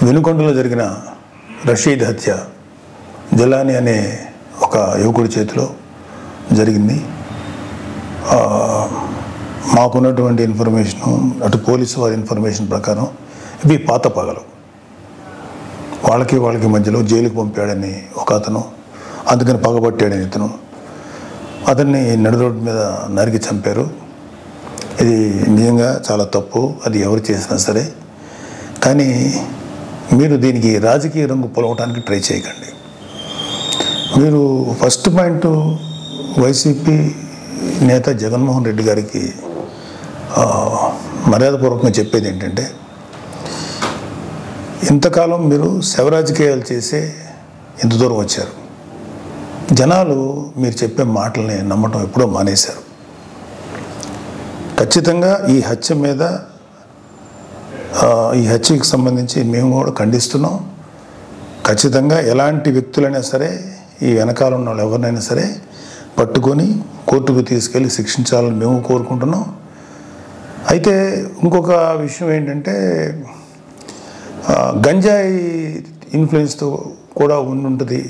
వినుకొండలో జరిగిన రషీద్ హత్య జలాని అనే ఒక యువకుడి చేతిలో జరిగింది. మాకున్నటువంటి ఇన్ఫర్మేషను, అటు పోలీసు వారి ఇన్ఫర్మేషన్ ప్రకారం ఇవి పాత పగలు. వాళ్ళకి మధ్యలో జైలుకి పంపాడని ఒక అతను, అందుకని పగబట్టాడని ఇతను, అతన్ని నడి రోడ్డు మీద నరికి చంపారు. ఇది నిజంగా చాలా తప్పు, అది ఎవరు చేసినా సరే. కానీ మీరు దీనికి రాజకీయ రంగు పొలవటానికి ట్రై చేయకండి. మీరు ఫస్ట్ పాయింట్, వైసీపీ నేత జగన్మోహన్ రెడ్డి గారికి మర్యాదపూర్వకంగా చెప్పేది ఏంటంటే, ఇంతకాలం మీరు శవరాజకీయాలు చేసే ఇంత దూరం వచ్చారు. జనాలు మీరు చెప్పే మాటల్ని నమ్మటం ఎప్పుడో మానేశారు. ఖచ్చితంగా ఈ హత్యకి సంబంధించి మేము కూడా ఖండిస్తున్నాం. ఖచ్చితంగా ఎలాంటి వ్యక్తులైనా సరే, ఈ వెనకాల ఉన్న వాళ్ళు ఎవరినైనా సరే పట్టుకొని కోర్టుకు తీసుకెళ్ళి శిక్షించాలని మేము కోరుకుంటున్నాం. అయితే ఇంకొక విషయం ఏంటంటే, గంజాయి ఇన్ఫ్లుయెన్స్తో కూడా ఉంటుంది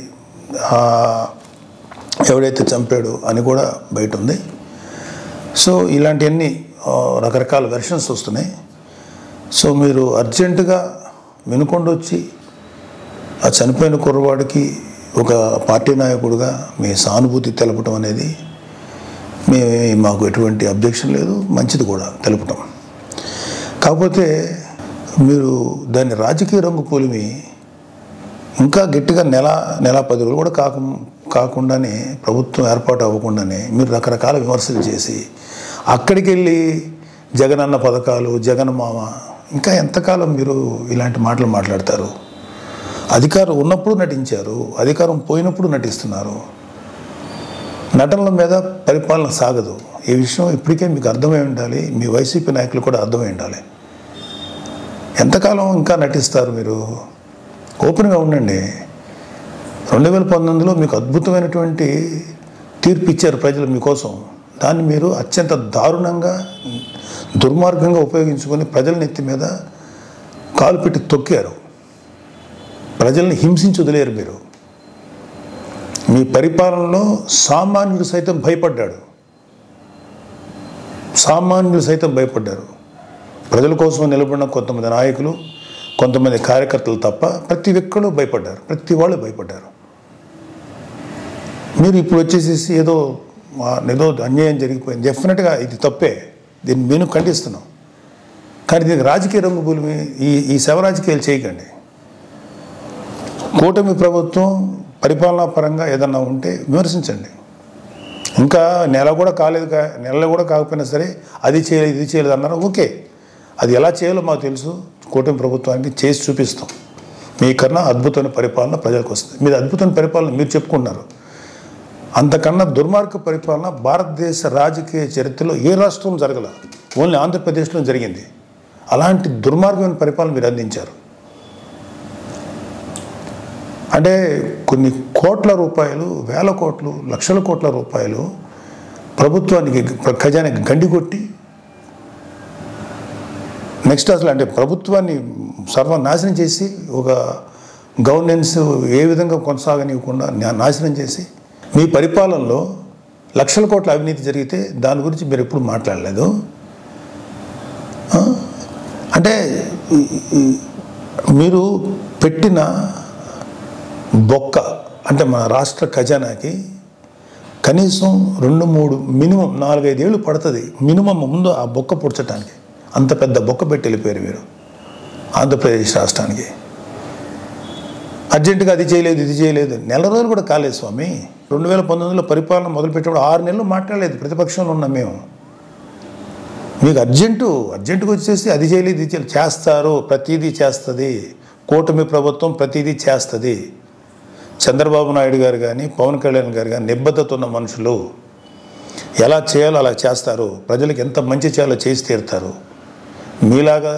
ఎవడైతే చంపాడో అని కూడా బయట ఉంది. సో ఇలాంటివన్నీ రకరకాల వెర్షన్స్ వస్తున్నాయి. సో మీరు అర్జెంటుగా వినుకొండ వచ్చి ఆ చనిపోయిన కుర్రవాడికి ఒక పార్టీ నాయకుడిగా మీ సానుభూతి తెలపటం అనేది మాకు ఎటువంటి అబ్జెక్షన్ లేదు, మంచిది కూడా తెలపటం. కాకపోతే మీరు దాన్ని రాజకీయ రంగు పోలిమి ఇంకా గట్టిగా నెల 10 రోజులు కూడా కాకుండానే, ప్రభుత్వం ఏర్పాటు అవ్వకుండానే మీరు రకరకాల విమర్శలు చేసి అక్కడికి వెళ్ళి జగనన్న పథకాలు, జగన్ మామ, ఇంకా ఎంతకాలం మీరు ఇలాంటి మాటలు మాట్లాడతారు? అధికారం ఉన్నప్పుడు నటించారు, అధికారం పోయినప్పుడు నటిస్తున్నారు. నటనల మీద పరిపాలన సాగదు. ఈ విషయం ఇప్పటికే మీకు అర్థమై ఉండాలి, మీ వైసీపీ నాయకులు కూడా అర్థమై ఉండాలి. ఎంతకాలం ఇంకా నటిస్తారు మీరు? ఓపెన్గా ఉండండి. 2019లో మీకు అద్భుతమైనటువంటి తీర్పు ఇచ్చారు ప్రజలు మీకోసం. దాన్ని మీరు అత్యంత దారుణంగా, దుర్మార్గంగా ఉపయోగించుకొని ప్రజల నెత్తి మీద కాలు పెట్టి తొక్కారు. ప్రజల్ని హింసించి వదిలేరు మీరు. మీ పరిపాలనలో సామాన్యుడు సైతం భయపడ్డారు. ప్రజల కోసం నిలబడిన కొంతమంది నాయకులు, కొంతమంది కార్యకర్తలు తప్ప ప్రతి ఒక్కరు భయపడ్డారు, ప్రతి వాళ్ళు భయపడ్డారు. మీరు ఇప్పుడు వచ్చేసేసి ఏదో అన్యాయం జరిగిపోయింది, డెఫినెట్గా ఇది తప్పే, దీన్ని మేము ఖండిస్తున్నాం. కానీ దీనికి రాజకీయ రంగు పూలిమి ఈ శవరాజకీయాలు చేయకండి. కూటమి ప్రభుత్వం పరిపాలనా పరంగా ఏదన్నా ఉంటే విమర్శించండి. ఇంకా నెల కూడా కాకపోయినా సరే అది చేయలేదు, ఇది చేయలేదు అన్నారు. ఓకే, అది ఎలా చేయాలో మాకు తెలుసు. కూటమి ప్రభుత్వానికి చేసి చూపిస్తాం. మీకన్నా అద్భుతమైన పరిపాలన ప్రజలకు వస్తుంది. మీరు అద్భుతమైన పరిపాలన మీరు చెప్పుకున్నారు. అంతకన్నా దుర్మార్గ పరిపాలన భారతదేశ రాజకీయ చరిత్రలో ఏ రాష్ట్రం జరగల, ఓన్లీ ఆంధ్రప్రదేశ్లో జరిగింది. అలాంటి దుర్మార్గమైన పరిపాలన మీరు అందించారు. అంటే కొన్ని కోట్ల రూపాయలు, వేల కోట్లు, లక్షల కోట్ల రూపాయలు ప్రభుత్వానికి, ఖజానాకి గండికొట్టి, నెక్స్ట్ అసలు అంటే ప్రభుత్వాన్ని సర్వనాశనం చేసి, ఒక గవర్నెన్స్ ఏ విధంగా కొనసాగనివ్వకుండా నాశనం చేసి, మీ పరిపాలనలో లక్షల కోట్ల అవినీతి జరిగితే దాని గురించి మీరు ఎప్పుడు మాట్లాడలేదు. అంటే మీరు పెట్టిన బొక్క, అంటే మన రాష్ట్ర ఖజానాకి కనీసం 2-3 మినిమం 4-5 ఏళ్ళు పడుతుంది మినిమం ముందు ఆ బొక్క పుడ్చడానికి. అంత పెద్ద బొక్క పెట్టి వెళ్ళిపోయారు మీరు ఆంధ్రప్రదేశ్ రాష్ట్రానికి. అర్జెంటుగా అది చేయలేదు, ఇది చేయలేదు. నెల రోజులు కూడా కాలేదు స్వామి. 2019లో పరిపాలన మొదలుపెట్టినప్పుడు 6 నెలలు మాట్లాడలేదు, ప్రతిపక్షంలో ఉన్నాం మేము. మీకు అర్జెంటుగా వచ్చేసి అది చేయలేదు, ఇది చేయలేదు. చేస్తారు, ప్రతిదీ చేస్తుంది కూటమి ప్రభుత్వం, ప్రతిదీ చేస్తుంది. చంద్రబాబు నాయుడు గారు కానీ, పవన్ కళ్యాణ్ గారు కానీ నిబద్ధత ఉన్న మనుషులు. ఎలా చేయాలో అలా చేస్తారు. ప్రజలకు ఎంత మంచి చేయాలో చేసి తీరుతారు. మీలాగా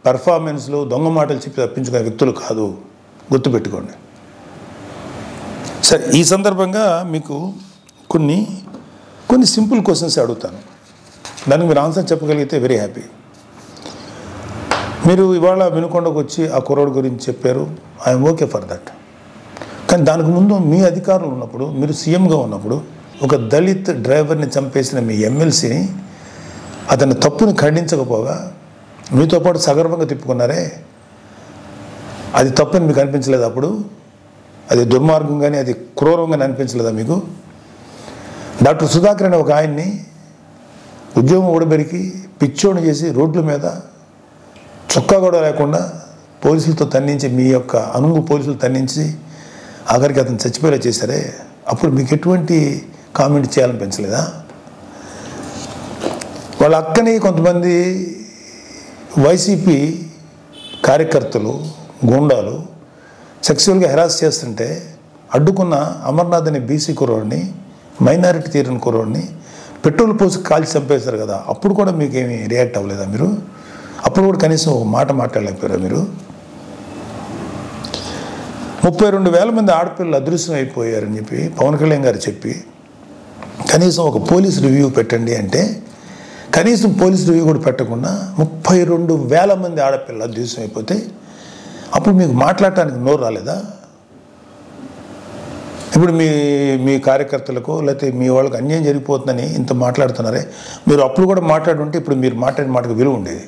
పెర్ఫార్మెన్స్లు, దొంగ మాటలు చెప్పి తప్పించుకునే వ్యక్తులు కాదు, గుర్తుపెట్టుకోండి. సరే, ఈ సందర్భంగా మీకు కొన్ని సింపుల్ క్వశ్చన్స్ అడుగుతాను. దానికి మీరు ఆన్సర్ చెప్పగలిగితే వెరీ హ్యాపీ. మీరు ఇవాళ వినుకొండకు వచ్చి ఆ కుర్రోడు గురించి చెప్పారు, ఐఎమ్ ఓకే ఫర్ దట్. కానీ దానికి ముందు మీ అధికారులు ఉన్నప్పుడు, మీరు సీఎంగా ఉన్నప్పుడు ఒక దళిత్ డ్రైవర్ని చంపేసిన మీ ఎమ్మెల్సీని అతని తప్పుని ఖండించకపోగా మీతో పాటు సగర్వంగా తిప్పుకున్నారే, అది తప్పని మీకు అనిపించలేదు? అప్పుడు అది దుర్మార్గం కానీ అది క్రూరంగానే అనిపించలేదా మీకు? డాక్టర్ సుధాకర్ అనే ఒక ఆయన్ని ఉద్యోగం ఊడబెరికి పిచ్చోని చేసి రోడ్ల మీద చొక్కా కూడా లేకుండా పోలీసులతో తన్నించి, మీ యొక్క అనుంగు పోలీసులు తన్నించి ఆఖరికి అతను చచ్చిపోయేలా చేశారే, అప్పుడు మీకు ఎటువంటి కామెంట్ చేయాలనిపించలేదా? వాళ్ళ అక్కని కొంతమంది వైసీపీ కార్యకర్తలు, గూండాలు సెక్సువల్గా హెరాస్ చేస్తుంటే అడ్డుకున్న అమర్నాథ్ అనే బీసీ కుర్రోడిని, మైనారిటీ తీరిన కుర్రోడిని పెట్రోల్ పోసి కాల్చి చంపేశారు కదా, అప్పుడు కూడా మీకేమీ రియాక్ట్ అవ్వలేదా మీరు? అప్పుడు కూడా కనీసం ఒక మాట మాట్లాడలేకపోయారా మీరు? 32,000 మంది ఆడపిల్లలు అదృశ్యం అయిపోయారని చెప్పి పవన్ కళ్యాణ్ గారు చెప్పి కనీసం ఒక పోలీస్ రివ్యూ పెట్టండి అంటే కనీసం పోలీస్ రివ్యూ కూడా పెట్టకుండా 32,000 మంది ఆడపిల్లలు అదృశ్యం అయిపోతే అప్పుడు మీకు మాట్లాడటానికి నోరు రాలేదా? ఇప్పుడు మీ కార్యకర్తలకు లేకపోతే మీ వాళ్ళకి అన్యాయం జరిగిపోతుందని ఇంత మాట్లాడుతున్నారే, మీరు అప్పుడు కూడా మాట్లాడుంటే ఇప్పుడు మీరు మాట్లాడిన మాటకు విలువ ఉండేది.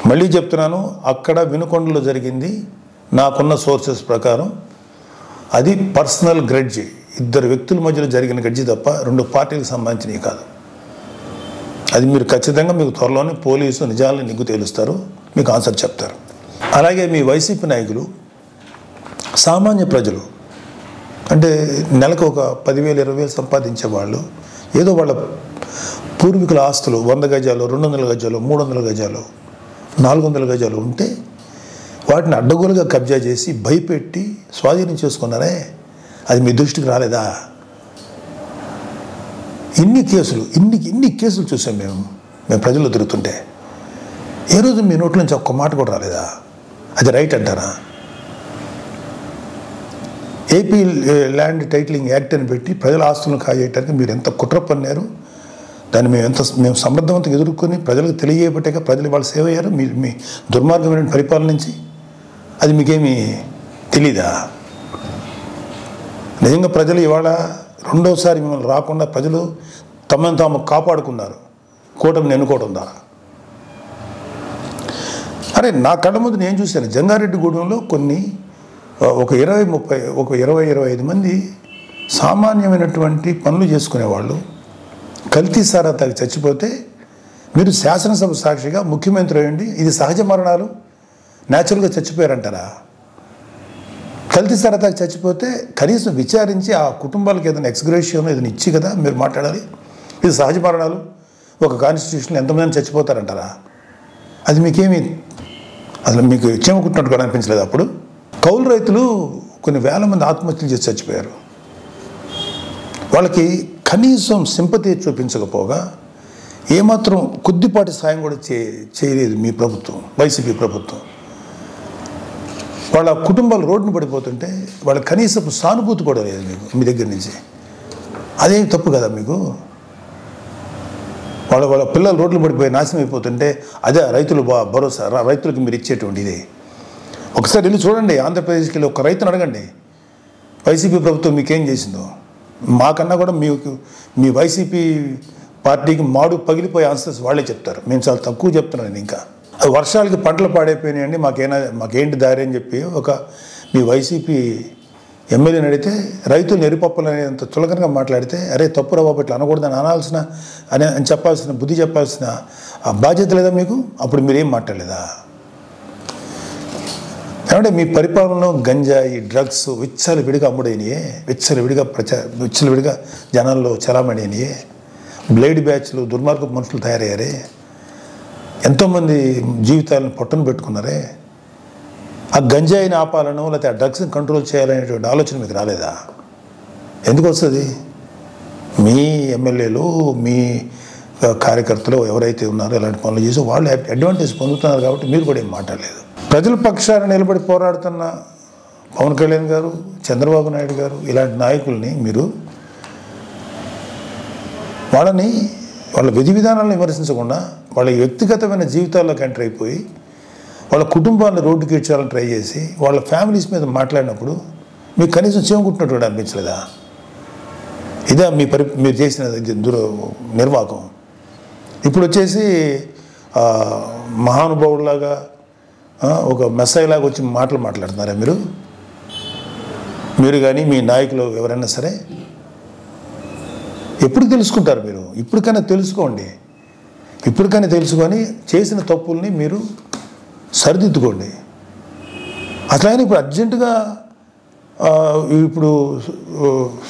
మళ్ళీ చెప్తున్నాను, అక్కడ వినుకొండలో జరిగింది నాకున్న సోర్సెస్ ప్రకారం అది పర్సనల్ గ్రడ్జి, 2 వ్యక్తుల మధ్యలో జరిగిన గడ్జి తప్ప 2 పార్టీలకు సంబంధించినవి కాదు. అది మీరు ఖచ్చితంగా మీకు త్వరలోనే పోలీసు నిజాలను నిగ్గు తేలుస్తారు, మీకు ఆన్సర్ చెప్తారు. అలాగే మీ వైసీపీ నాయకులు సామాన్య ప్రజలు అంటే నెలకు ఒక 10,000 20,000 సంపాదించే వాళ్ళు ఏదో వాళ్ళ పూర్వీకుల ఆస్తులు 100 గజాలు 200 గజాలు 300 గజాలు 400 గజాలు ఉంటే వాటిని అడ్డగోలుగా కబ్జా చేసి భయపెట్టి స్వాధీనం చేసుకున్నారే, అది మీ దృష్టికి రాలేదా? ఇన్ని కేసులు చూసాం మేము ప్రజల్లో తిరుగుతుంటే. ఏ రోజు మీ నోట్ల నుంచి ఒక్క మాట కూడా రాలేదా? అది రైట్ అంటారా? ఏపీ ల్యాండ్ టైటిలింగ్ యాక్ట్ అని పెట్టి ప్రజల ఆస్తులను కాజేయడానికి మీరు ఎంత కుట్ర పన్నారు, దాన్ని మేము సమర్థవంతంగా ఎదుర్కొని ప్రజలకు తెలియబట్టాక ప్రజలు వాళ్ళు సేవ అయ్యారు మీ దుర్మార్గమైన పరిపాలన నుంచి. అది మీకేమీ తెలీదా? నిజంగా ప్రజలు ఇవాళ రెండోసారి మిమ్మల్ని రాకుండా ప్రజలు తమను తాము కాపాడుకున్నారు కూటమిని ఎన్నుకోవడం ద్వారా. అరే నా కళ్ళ ముందు నేను చూశాను, జంగారెడ్డిగూడెంలో ఒక 20-25 మంది సామాన్యమైనటువంటి పనులు చేసుకునేవాళ్ళు కల్తీ సారా తాగి చచ్చిపోతే మీరు శాసనసభ సాక్షిగా ముఖ్యమంత్రి అయ్యండి ఇది సహజ మరణాలు న్యాచురల్గా చచ్చిపోయారంటారా? కల్తీ సారా తాగి చచ్చిపోతే కనీసం విచారించి ఆ కుటుంబాలకు ఏదైనా ఎక్స్గ్రేషియన్ ఏదైనా ఇచ్చి కదా మీరు మాట్లాడాలి. ఇది సహజ మరణాలు, ఒక కాన్స్టిట్యూషన్లో ఎంతమంది చచ్చిపోతారంటారా? అది మీకేమి అసలు మీకు చెమకుట్టినట్టు కూడా అనిపించలేదు? అప్పుడు కౌలు రైతులు కొన్ని వేల మంది ఆత్మహత్యలు చేసి చచ్చిపోయారు. వాళ్ళకి కనీసం సింపతి చూపించకపోగా ఏమాత్రం కొద్దిపాటి సాయం కూడా చేయలేదు మీ ప్రభుత్వం, వైసీపీ ప్రభుత్వం. వాళ్ళ కుటుంబాలు రోడ్డును పడిపోతుంటే వాళ్ళ కనీసపు సానుభూతి కూడా లేదు మీ దగ్గర నుంచి. అదే తప్పు కదా మీకు? వాళ్ళ పిల్లలు రోడ్లు పడిపోయి నాశనం అయిపోతుంటే అదే రైతులు భరోసా, రైతులకు మీరు ఇచ్చేటువంటి ఇదే. ఒకసారి వెళ్ళి చూడండి, ఆంధ్రప్రదేశ్కి వెళ్ళి ఒక రైతును అడగండి వైసీపీ ప్రభుత్వం మీకేం చేసిందో. మాకన్నా కూడా మీ వైసీపీ పార్టీకి మాడు పగిలిపోయే ఆన్సర్స్ వాళ్ళే చెప్తారు. మేము చాలా తక్కువ చెప్తున్నాను. ఇంకా వర్షాలకి పంటలు పాడైపోయినాయండి, మాకేంటి దారి అని చెప్పి మీ వైసీపీ ఎమ్మెల్యేని అడిగితే రైతులు ఎరిపప్పులు అనేంత చులకనగా మాట్లాడితే అరే తప్పురా బాబు ఇట్లా అనకూడదని అని చెప్పాల్సిన బుద్ధి చెప్పాల్సిన బాధ్యత లేదా మీకు? అప్పుడు మీరేం మాట్లాడలేదా? ఏమంటే మీ పరిపాలనలో గంజాయి డ్రగ్స్ విచ్చలవిడిగా అమ్ముడైనయే, విచ్చలవిడిగా జనాల్లో చలామణి అయినాయే, బ్లేడ్ బ్యాచ్లు దుర్మార్గపు మనుషులు తయారయ్యారే, ఎంతోమంది జీవితాలను పొట్టను పెట్టుకున్నారే. ఆ గంజాయిని ఆపాలను లేకపోతే ఆ డ్రగ్స్ని కంట్రోల్ చేయాలనేటువంటి ఆలోచన మీకు రాలేదా? ఎందుకు వస్తుంది? మీ ఎమ్మెల్యేలు మీ కార్యకర్తలు ఎవరైతే ఉన్నారో ఇలాంటి పనులు చేసి వాళ్ళు అడ్వాంటేజ్ పొందుతున్నారు కాబట్టి మీరు కూడా ఏం మాట్లాడలేదు. ప్రజల పక్షాన నిలబడి పోరాడుతున్న పవన్ కళ్యాణ్ గారు, చంద్రబాబు నాయుడు గారు ఇలాంటి నాయకుల్ని మీరు వాళ్ళ విధి విధానాలను విమర్శించకుండా వాళ్ళ వ్యక్తిగతమైన జీవితాల్లోకి ఎంటర్ అయిపోయి వాళ్ళ కుటుంబాన్ని రోడ్డుకి ఇచ్చాలని ట్రై చేసి వాళ్ళ ఫ్యామిలీస్ మీద మాట్లాడినప్పుడు మీకు కనీసం చేమకుంటున్నట్టు అనిపించలేదా? ఇదే మీరు చేసిన నిర్వాహకం. ఇప్పుడు వచ్చేసి మహానుభావులాగా ఒక మెస్సైలాగా వచ్చి మాట్లాడుతున్నారా మీరు కానీ మీ నాయకులు ఎవరైనా సరే? ఎప్పుడు తెలుసుకుంటారు మీరు? ఇప్పటికైనా తెలుసుకోండి. ఇప్పటికైనా తెలుసుకొని చేసిన తప్పుల్ని మీరు సరిదిద్దుకోండి. అసలు ఇప్పుడు అర్జెంటుగా ఇప్పుడు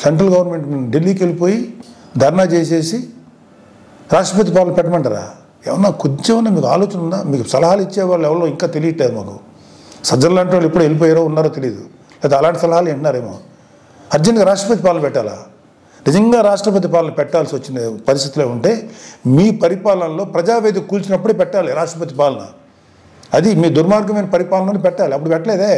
సెంట్రల్ గవర్నమెంట్ ఢిల్లీకి వెళ్ళిపోయి ధర్నా చేసేసి రాష్ట్రపతి పాలన పెట్టమంటారా? ఏమన్నా కొంచెమన్నా మీకు ఆలోచన ఉందా? మీకు సలహాలు ఇచ్చేవాళ్ళు ఎవరో ఇంకా తెలియట్లేదు మాకు. సజ్జలు లాంటి వాళ్ళు ఎప్పుడు వెళ్ళిపోయారో ఉన్నారో తెలియదు, లేదా అలాంటి సలహాలు వింటున్నారేమో. అర్జెంటుగా రాష్ట్రపతి పాలన పెట్టాలా? నిజంగా రాష్ట్రపతి పాలన పెట్టాల్సి వచ్చిన పరిస్థితిలో ఉంటే మీ పరిపాలనలో ప్రజావేదిక కూల్చినప్పుడే పెట్టాలి రాష్ట్రపతి పాలన. అది మీ దుర్మార్గమైన పరిపాలనని పెట్టాలి. అప్పుడు పెట్టలేదే.